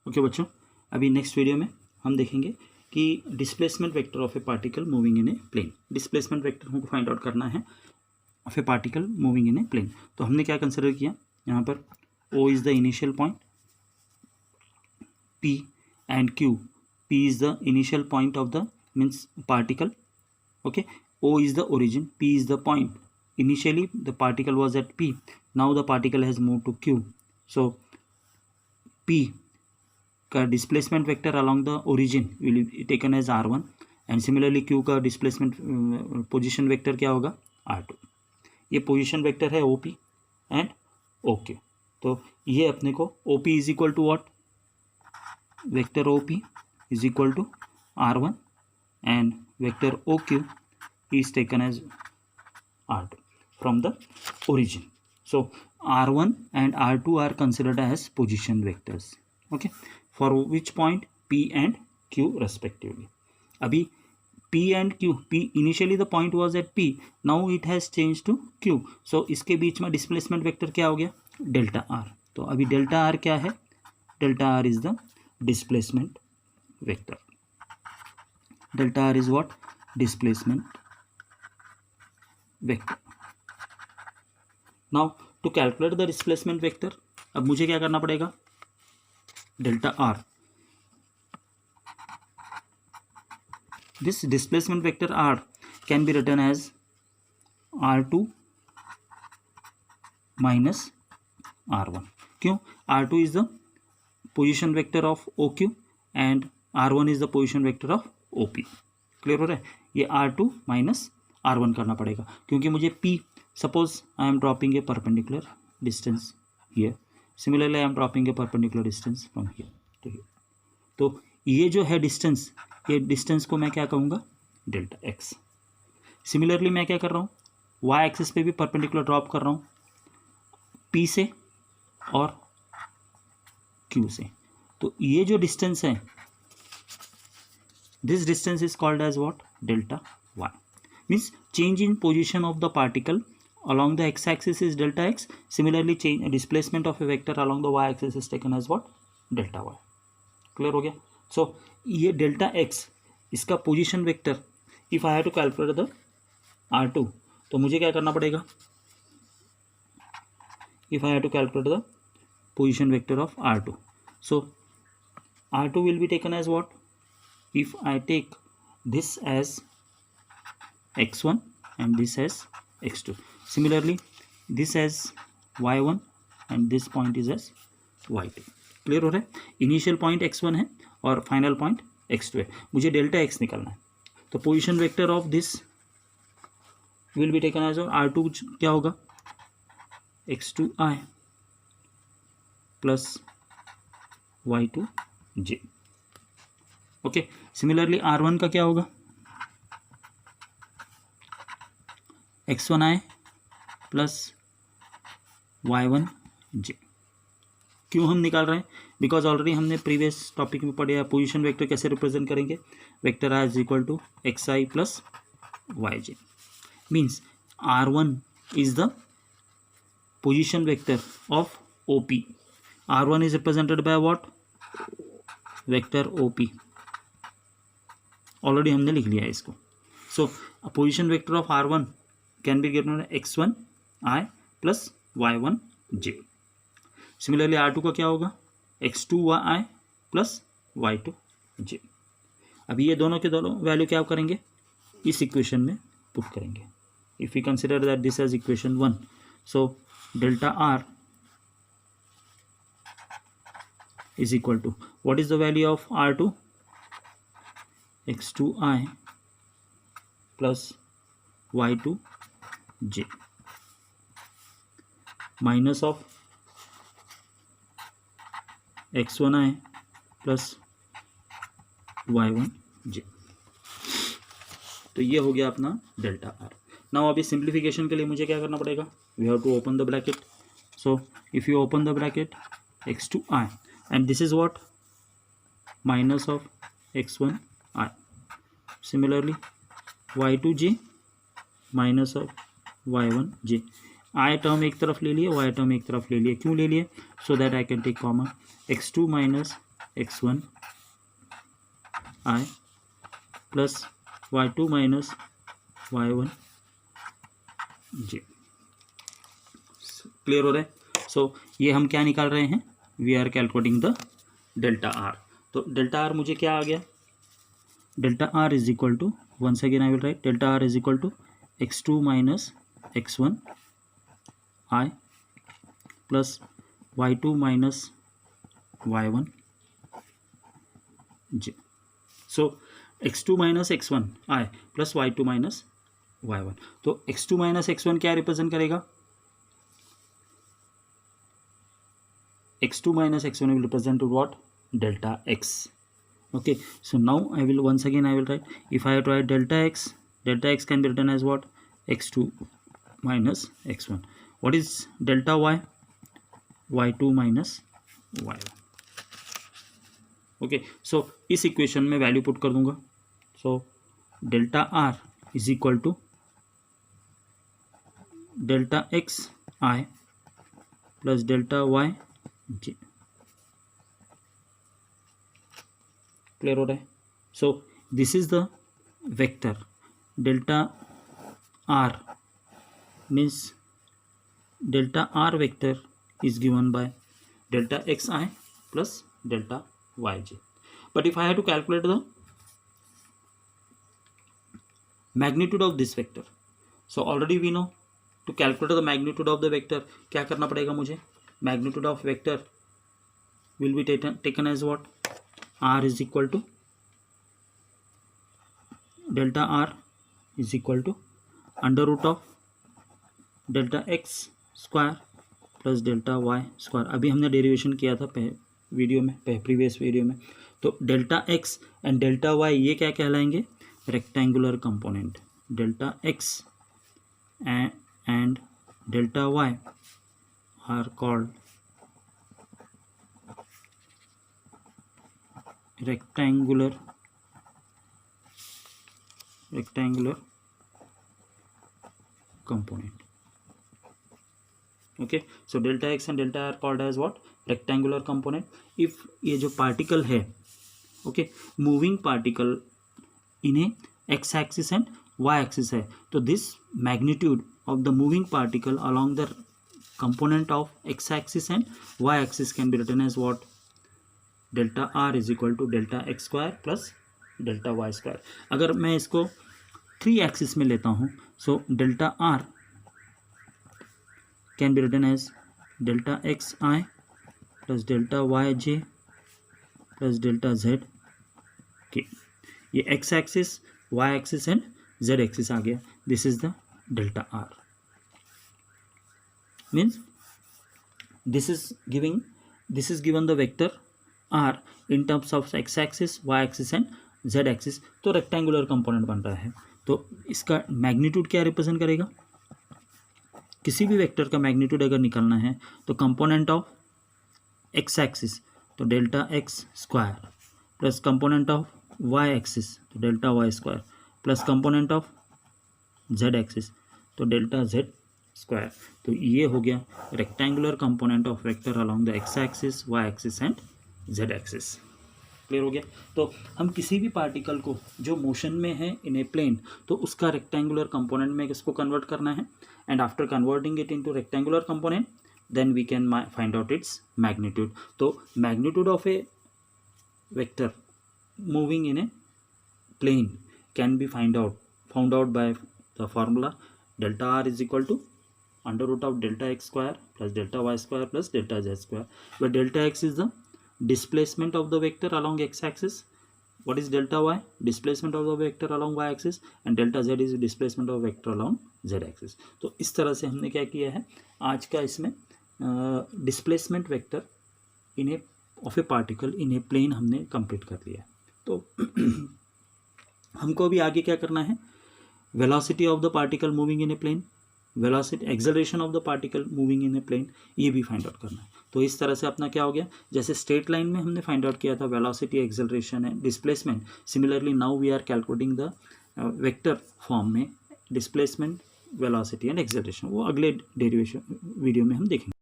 Okay बच्चों, अभी next video में हम देखेंगे कि displacement vector of a particle moving in a plane. Displacement vector हमको फाइंड आउट करना है of a particle moving in a plane. तो हमने क्या कंसिडर किया यहाँ पर, O is the initial point, P and Q, P is the initial point of the means particle, okay, O is the origin, P is the point. Initially the particle was at P, now the particle has moved to Q, so P का displacement vector along the origin will be taken as R1 and similarly Q का displacement position vector क्या होगा R2। ये position vector है OP and OQ। तो ये अपने को OP is equal to what, vector OP is equal to R1 and vector OQ is taken as R2 from the origin. So R1 and R2 are considered as position vectors, okay, for which point P and Q respectively. अभी P and Q, P initially the point was at P, now it has changed to Q, so इसके बीच में displacement vector क्या हो गया, delta R। तो अभी delta R क्या है, delta R is the displacement vector. Delta R is what, displacement vector. Now to calculate the displacement vector, अब मुझे क्या करना पड़ेगा, delta R, this displacement vector R can be written as R2 minus R1। क्यों, R2 is the position vector of OQ and R1 is the position vector of OP। Clear हो रहा है, ये R2 माइनस R1 करना पड़ेगा क्योंकि मुझे P, suppose I am dropping a perpendicular distance here, similarly I am dropping a perpendicular distance from here to here. तो ये जो है डिस्टेंस, ये डिस्टेंस को मैं क्या कहूँगा, डेल्टा एक्स। सिमिलरली मैं क्या कर रहा हूँ, वाई एक्सिस पे भी परपेंडिकुलर ड्रॉप कर रहा हूँ P से और Q से। तो ये जो डिस्टेंस है, this distance is called as what, delta y, means change in position of the particle along the x axis is delta x, similarly change displacement of a vector along the y axis is taken as what, delta y। Clear हो गया। So ये delta x इसका position vector, if I have to calculate the R2, तो मुझे क्या करना पड़ेगा, if I have to calculate the position vector of R2, so R2 will be taken as what, if I take this as x1 and this as x2, similarly this as y1 and this point is as y2। Clear हो रहा है, initial point x1 है और final point x2 है, मुझे delta x निकालना है। तो position vector of this will be taken as R2 क्या होगा, x2i plus y2j। Okay, similarly R1 का क्या होगा, x1i प्लस y1j। क्यों हम निकाल रहे हैं, बिकॉज ऑलरेडी हमने प्रीवियस टॉपिक में पढ़ा है पोजीशन वेक्टर कैसे रिप्रेजेंट करेंगे, vector i is equal to xi plus yj, means R1 is the position vector of OP। R1 is represented by what, vector OP, already हमने लिख लिया है इसको। So position vector of R1 can be given x1i plus y1j। Similarly R2 का क्या होगा, x2i plus y2j। अभी ये दोनों के दोनों वैल्यू क्या करेंगे, इस इक्वेशन में पुट करेंगे। If you consider that this as equation 1, so delta R is equal to, what is the value of R2, x2i plus y2j minus of x1i plus y1j। तो ये हो गया अपना डेल्टा R। नाउ अभी simplification के लिए मुझे क्या करना पड़ेगा, we have to open the bracket. So if you open the bracket, x2i and this is what, minus of x1i, similarly y2j minus of y1j। i term एक तरफ ले लिए, y टर्म एक तरफ ले लिए, क्यों ले लिए, so that I can take common x2 minus x1 I plus y2 minus y1 j। Clear हो रहा है? सो ये हम क्या निकाल रहे हैं, we are calculating the delta R. तो डेल्टा आर मुझे क्या आ गया, delta are is equal to, once again I will write delta r is equal to x2 minus x1 I plus y2 minus y1 j। so x2 minus x1 I plus y2 minus y1, तो x2 minus x1 क्या represent करेगा, x2 minus x1 will represent what, delta x। okay, so now I will once again I will write, if I write delta x can be written as what, x2 minus x1, what is delta y, y2 minus y1। okay, so इस equation में value put कर दूंगा, so delta are is equal to delta X I plus delta Y J. Clear हो रहा है? So this is the vector delta R, means delta R vector is given by delta xi plus delta yj. But if I have to calculate the magnitude of this vector, so already we know to calculate the magnitude of the vector क्या करना पड़ेगा मुझे, magnitude of vector will be taken as what, r is equal to delta r is equal to under root of delta x square plus delta Y square. अभी हमने derivation किया था video में, previous video में। तो delta x and delta y ये क्या कहलाएंगे, rectangular component. Delta x and delta y are called rectangular component। okay, so delta x and delta are called as what, rectangular component। if ये जो particle है, okay, moving particle in a x axis and y axis है, तो this magnitude of the moving particle along the component of x axis and y axis can be written as what, delta r is equal to delta x square plus delta y square। अगर मैं इसको 3 axis में लेता हूँ, so delta r can be written as delta xi plus delta yj plus delta z। okay, ये x axis, y axis and z axis आ गया, this is the delta r, means this is given the vector r in terms of x axis, y axis and z axis, तो rectangular component बन रहा है। तो इसका magnitude क्या represent करेगा, किसी भी वेक्टर का मैग्नीट्यूड अगर निकालना है तो कंपोनेंट ऑफ एक्स एक्सिस तो delta x square plus component of y axis तो delta Y square plus component of z axis तो डेल्टा जेड स्क्वायर। तो ये हो गया rectangular component of vector along the x axis, y axis and z axis. Clear हो गया? तो हम किसी भी पार्टिकल को जो मोशन में है इन ए प्लेन, तो उसका रेक्टेंगुलर कंपोनेंट में इसको कन्वर्ट करना है, and after converting it into rectangular component then we can find out its magnitude. तो magnitude of a vector moving in a plane can be found out by the formula delta are is equal to under root of delta x square plus delta Y square plus delta z square, where delta x is the displacement of the vector along x axis, what is delta y, displacement of the vector along y axis, and delta z is displacement of vector along z axis। तो इस तरह से हमने क्या किया है आज का इसमें displacement vector in a of a particle in a plane हमने कंप्लीट कर लिया। तो हमको अभी आगे क्या करना है, velocity of the particle moving in a plane, velocity acceleration of the particle moving in a plane, ये भी फाइंड आउट करना है। तो इस तरह से अपना क्या हो गया, जैसे स्ट्रेट लाइन में हमने फाइंड आउट किया था velocity, acceleration and displacement, similarly now we are calculating the vector form में डिस्प्लेसमेंट, वेलोसिटी एंड एक्सेलरेशन। वो अगले डेरिवेशन वीडियो में हम देखेंगे।